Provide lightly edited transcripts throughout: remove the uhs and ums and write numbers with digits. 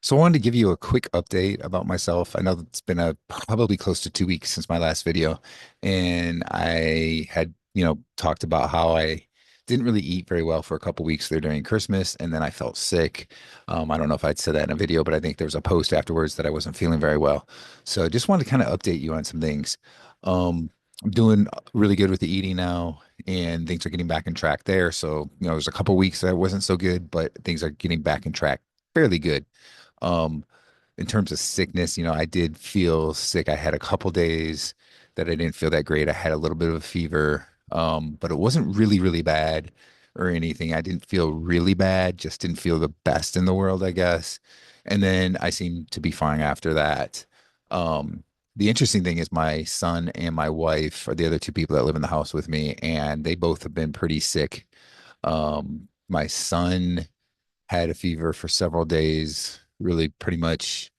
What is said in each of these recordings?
So I wanted to give you a quick update about myself. I know it's been probably close to 2 weeks since my last video, and I had, talked about how I didn't really eat very well for a couple weeks there during Christmas, and then I felt sick. I don't know if I'd said that in a video, but I think there was a post afterwards that I wasn't feeling very well. So I just wanted to kind of update you on some things. I'm doing really good with the eating now, and things are getting back in track there. So, there's a couple weeks that wasn't so good, but things are getting back in track fairly good. Um, in terms of sickness, I did feel sick. I had a couple days that I didn't feel that great. I had a little bit of a fever, but it wasn't really, really bad or anything. I didn't feel really bad, just didn't feel the best in the world, I guess. And then I seemed to be fine after that. Um, the interesting thing is my son and my wife are the other two people that live in the house with me, and they both have been pretty sick. My son had a fever for several days, really pretty much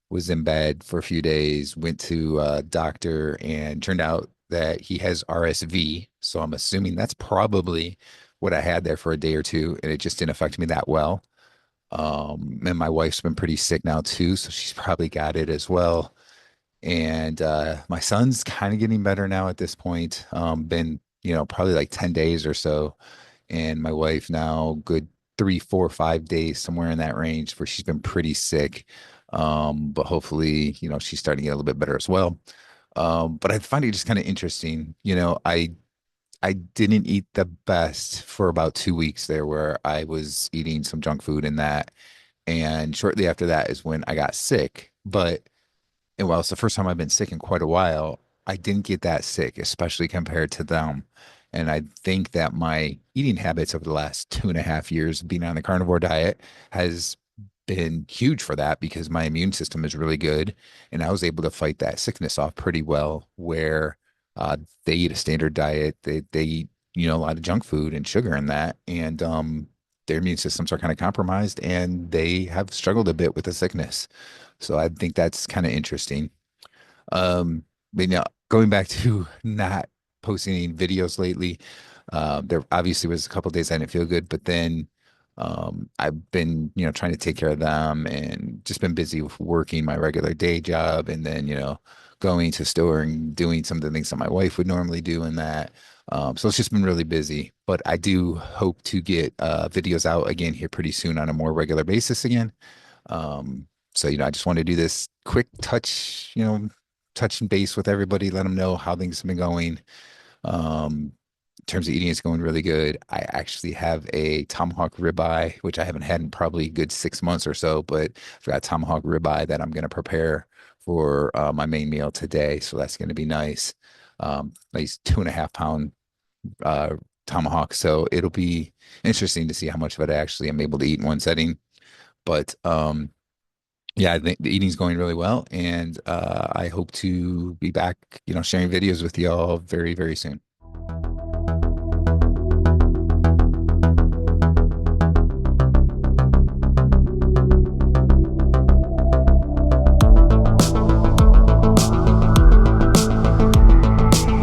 was in bed for a few days, went to a doctor, and turned out that he has RSV. So I'm assuming that's probably what I had there for a day or two, and it just didn't affect me that well. And my wife's been pretty sick now too, so she's probably got it as well. And my son's kind of getting better now at this point. Been, probably like 10 days or so. And my wife now good 3, 4, 5 days, somewhere in that range where she's been pretty sick. But hopefully, she's starting to get a little bit better as well. But I find it just kind of interesting. I didn't eat the best for about 2 weeks there where I was eating some junk food and that. And shortly after that is when I got sick. But and while it's the first time I've been sick in quite a while, I didn't get that sick, especially compared to them. And I think that my eating habits over the last 2.5 years being on the carnivore diet has been huge for that because my immune system is really good. And I was able to fight that sickness off pretty well where they eat a standard diet. They eat, a lot of junk food and sugar and that. And their immune systems are kind of compromised and they have struggled a bit with the sickness. So I think that's kind of interesting. But going back to not posting any videos lately, there obviously was a couple days I didn't feel good, but then I've been, trying to take care of them and just been busy with working my regular day job and then, going to store and doing some of the things that my wife would normally do in that. So it's just been really busy, but I do hope to get videos out again here pretty soon on a more regular basis again. So, I just want to do this quick touch and base with everybody, let them know how things have been going. In terms of eating, it's going really good. I actually have a tomahawk ribeye, which I haven't had in probably a good 6 months or so, but I've got tomahawk ribeye that I'm going to prepare for my main meal today. So that's going to be nice. Nice 2.5 pound tomahawk. So it'll be interesting to see how much of it I actually am able to eat in one setting. But yeah, I think the eating's going really well, and I hope to be back, sharing videos with y'all very, very soon.